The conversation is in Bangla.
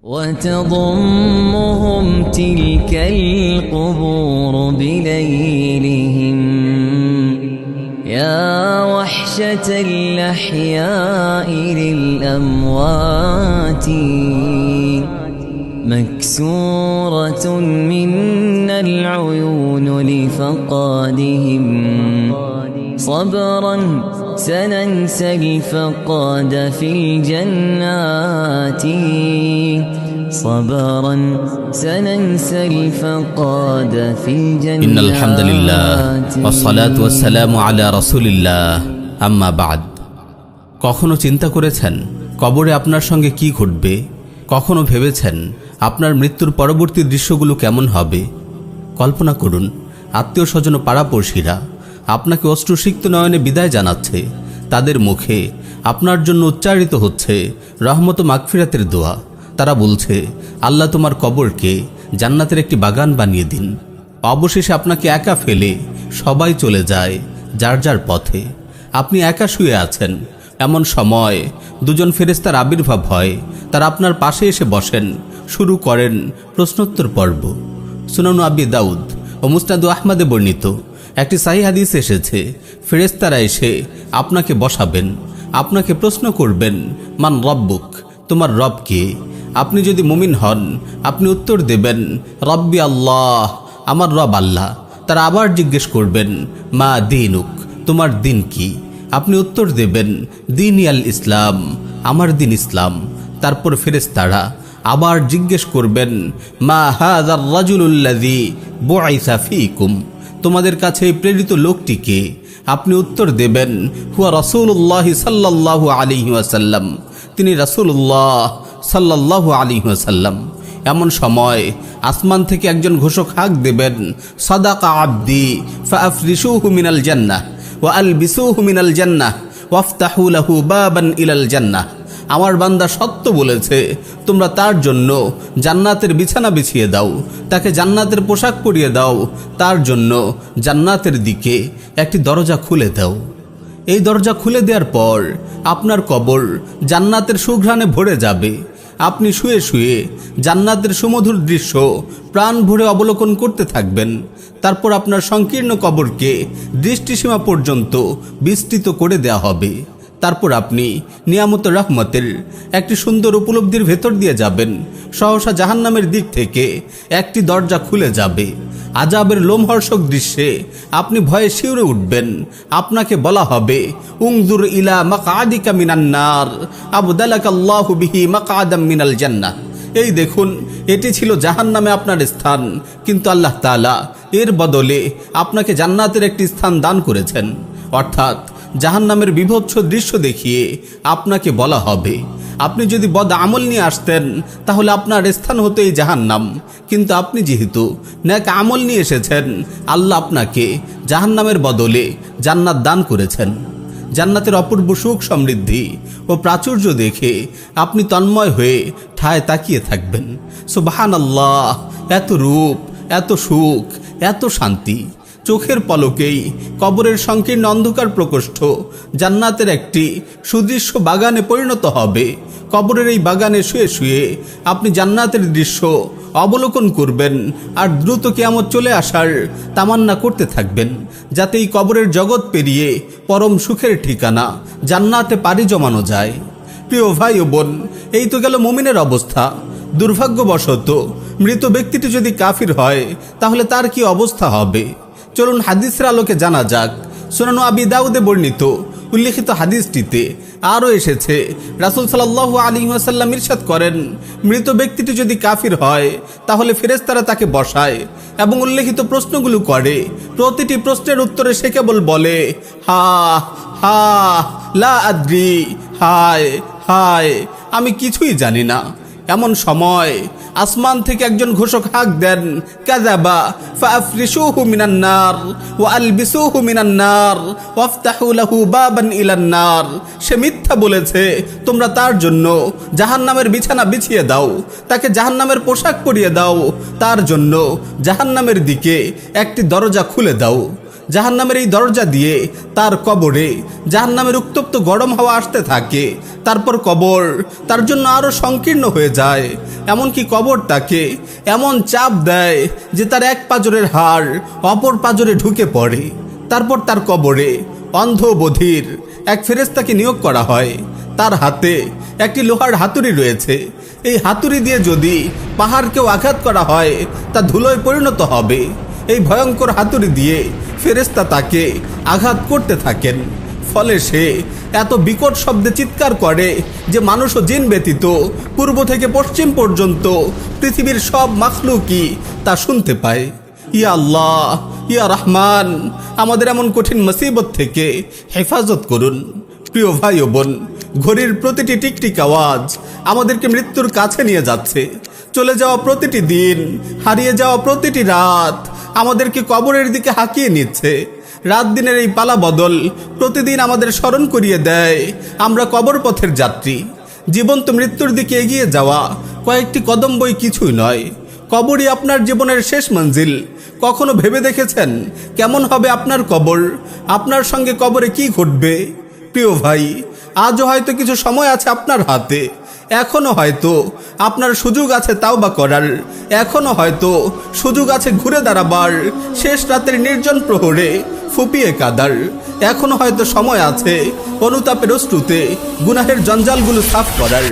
وتضمهم تلك القبور بليلهم يا وحشة الأحياء للأموات مكسورة منا العيون لفقادهم صبرا سننسى الفقاد في الجنات صبرا سننسى الفقاد في الجنات إن الحمد لله والصلاة والسلام على رسول الله أما بعد কখনো চিন্তা করেছেন কবরে আপনার সঙ্গে কি ঘটবে? কখনো ভেবেছেন আপনার মৃত্যুর পরবর্তী দৃশ্যগুলো কেমন হবে? কল্পনা করুন আত্মীয় স্বজন ও পাড়াপড়শিরা আপনাকে অশ্রুসিক্ত নয়নে বিদায় জানাচ্ছে। তাদের মুখে আপনার জন্য উচ্চারিত হচ্ছে রহমত ও মাগফিরাতের দোয়া। তারা বলছে, আল্লাহ তোমার কবরকে জান্নাতের একটি বাগান বানিয়ে দিন। অবশেষে আপনাকে একা ফেলে সবাই চলে যায় যার যার পথে। আপনি একা শুয়ে আছেন। এমন সময় দুজন ফেরেশতার আবির্ভাব হয়। তারা আপনার পাশে এসে বসেন, শুরু করেন প্রশ্নোত্তর পর্ব। সুনান আবি দাউদ ও মুসনাদ আহমদে বর্ণিত একটি সহিহ হাদিস এসেছে, ফেরেশতারা এসে আপনাকে বসাবেন, আপনাকে প্রশ্ন করবেন, মান রব্বুক, তোমার রব কে? আপনি যদি মুমিন হন আপনি উত্তর দেবেন, রব্বি আল্লাহ, আমার রব আল্লাহ। তারা আবার জিজ্ঞেস করবেন, মা দীনুক, তোমার দিন কি? আপনি উত্তর দেবেন, দীনি আল ইসলাম, আমার দিন ইসলাম। তারপর ফেরেশতারা আবার জিজ্ঞেস করবেন, মা হাযার রাজুলুল্লাযী বুইসা ফীকুম, তোমাদের কাছে প্রেরিত লোকটিকে? আপনি উত্তর দেবেন, হুয়া রাসূলুল্লাহ সাল্লাল্লাহু আলাইহি ওয়াসাল্লাম, তিনি রাসূলুল্লাহ সাল্লাল্লাহু আলাইহি ওয়াসাল্লাম। এমন সময় আসমান থেকে একজন ঘোষক হাঁক দেবেন, সাদাকা আবদি ফাআফরিশুহু মিনাল জান্নাহ ওয়া আলবিসুহু মিনাল জান্নাহ ওয়াফতাহু লাহু বাবান ইলাল জান্নাহ, আমার বান্দা সত্য বলেছে, তোমরা তার জন্য জান্নাতের বিছানা বিছিয়ে দাও, তাকে জান্নাতের পোশাক পরিয়ে দাও, তার জন্য জান্নাতের দিকে একটি দরজা খুলে দাও। এই দরজা খুলে দেওয়ার পর আপনার কবর জান্নাতের সুঘ্রাণে ভরে যাবে। আপনি শুয়ে শুয়ে জান্নাতের সুমধুর দৃশ্য প্রাণ ভরে অবলোকন করতে থাকবেন। তারপর আপনার সংকীর্ণ কবরকে দৃষ্টিসীমা পর্যন্ত বিস্তৃত করে দেয়া হবে। তারপর আপনি নিয়ামত রহমতের একটি সুন্দর উপলব্ধির ভেতর দিয়ে যাবেন। সহসা জাহান্নামের দিক থেকে একটি দরজা খুলে যাবে। আযাবের লোমহর্ষক দৃশ্যে আপনি ভয়ে শিউরে উঠবেন। আপনাকে বলা হবে, উনজুর ইলা মাকআদিকা মিনান নার আবদালাকাল্লাহু বিহি মাকআদাম মিনাল জান্নাহ, এই দেখুন এটি ছিল জাহান্নামে আপনার স্থান, কিন্তু আল্লাহ তাআলা এর বদলে আপনাকে জান্নাতের একটি স্থান দান করেছেন। অর্থাৎ জাহান্নামের বিভৎস দৃশ্য দেখিয়ে আপনাকে বলা হবে, আপনি যদি বদ আমল নিয়ে আসতেন তাহলে আপনার স্থান হতো এই জাহান্নাম, কিন্তু আপনি যেহেতু নেক আমল নিয়ে এসেছেন, আল্লাহ আপনাকে জাহান্নামের বদলে জান্নাত দান করেছেন। জান্নাতের অপূর্ব সুখ সমৃদ্ধি ও প্রাচুর্য দেখে আপনি তন্ময় হয়ে ঠায় তাকিয়ে থাকবেন। সুবহানাল্লাহ, এত রূপ, এত সুখ, এত শান্তি। চোখের পলকেই কবরের সংকীর্ণ অন্ধকার প্রকোষ্ঠ জান্নাতের একটি সুদৃশ্য বাগানে পরিণত হবে। কবরের এই বাগানে শুয়ে শুয়ে আপনি জান্নাতের দৃশ্য অবলোকন করবেন আর দ্রুত কিয়ামত চলে আসার তামান্না করতে থাকবেন, যাতে এই কবরের জগৎ পেরিয়ে পরম সুখের ঠিকানা জান্নাতে পাড়ি জমানো যায়। প্রিয় ভাই ও বোন, এই তো গেল মুমিনের অবস্থা। দুর্ভাগ্যবশত মৃত ব্যক্তিটি যদি কাফির হয় তাহলে তার কি অবস্থা হবে? চলুন হাদিসের আলোকে জানা যাক। সুনান আবি দাউদে বর্ণিত উল্লেখিত হাদিসটিতে আরও এসেছে, রাসূল সাল্লাল্লাহু আলাইহি ওয়াসাল্লাম ইরশাদ করেন, মৃত ব্যক্তিটি যদি কাফির হয় তাহলে ফেরেশতারা তাকে বসায় এবং উল্লেখিত প্রশ্নগুলো করে। প্রতিটি প্রশ্নের উত্তরে সে কেবল বলে, হা হা লা আদ্রি, হায় হায়, আমি কিছুই জানি না। এমন সময় আসমান থেকে একজন ঘোষক হাঁক দেন, কাযাবা ফাআফরিশুহু মিনান নার ওয়া আলবিসুহু মিনান নার ওয়াফতাহু লাহু বাবান ইলান নার, সে মিথ্যা বলেছে, তোমরা তার জন্য জাহান্নামের বিছানা বিছিয়ে দাও, তাকে জাহান্নামের পোশাক পরিয়ে দাও, তার জন্য জাহান্নামের দিকে একটি দরজা খুলে দাও। জাহান্নামের এই দরজা দিয়ে তার কবরে জাহান্নামের উত্তপ্ত গরম হাওয়া আসতে থাকে। তারপর কবর তার জন্য আরো সংকীর্ণ হয়ে যায়। এমনকি কবর তাকে এমন চাপ দেয় যে তার এক পাঁজরের হাড় অপর পাঁজরে ঢুকে পড়ে। তারপর তার কবরে অন্ধ বধির এক ফেরেশতাকে নিয়োগ করা হয়। তার হাতে একটি লোহার হাতুড়ি রয়েছে। এই হাতুড়ি দিয়ে যদি পাহাড়কেও আঘাত করা হয় তা ধুলোয় পরিণত হবে। এই ভয়ঙ্কর হাতুড়ি দিয়ে ফেরেশতা তাকে আঘাত করতে থাকেন। ফলে সে এত বিকট শব্দে চিৎকার করে যে মানুষ ও জিন ব্যতীত পূর্ব থেকে পশ্চিম পর্যন্ত পৃথিবীর সব মাখলুকই তা শুনতে পায়। ইয়া আল্লাহ, ইয়া রহমান, আমাদের এমন কঠিন মুসিবত থেকে হেফাজত করুন। প্রিয় ভাই ও বোন, ঘড়ির প্রতিটি টিকটিক আওয়াজ আমাদেরকে মৃত্যুর কাছে নিয়ে যাচ্ছে। চলে যাওয়া প্রতিটি দিন, হারিয়ে যাওয়া প্রতিটি রাত আমাদেরকে কবরের দিকে হাঁকিয়ে নিচ্ছে। রাত দিনের এই পালা বদল প্রতিদিন আমাদের স্মরণ করিয়ে দেয় আমরা কবর পথের যাত্রী। জীবন্ত মৃত্যুর দিকে এগিয়ে যাওয়া কয়েকটি কদম বই কিছুই নয়। কবরই আপনার জীবনের শেষ মঞ্জিল। কখনো ভেবে দেখেছেন কেমন হবে আপনার কবর? আপনার সঙ্গে কবরে কি ঘটবে? প্রিয় ভাই, আজও হয়তো কিছু সময় আছে আপনার হাতে। এখনো হয়তো আপনার সুযোগ আছে তাওবা করার। এখনো হয়তো সুযোগ আছে ঘুরে দাঁড়াবার, শেষ রাতের নির্জন প্রহরে ফুপিয়ে কাদার। এখনো হয়তো সময় আছে অনুতাপের অশ্রুতে গুনাহের জঞ্জালগুলো সাফ করার।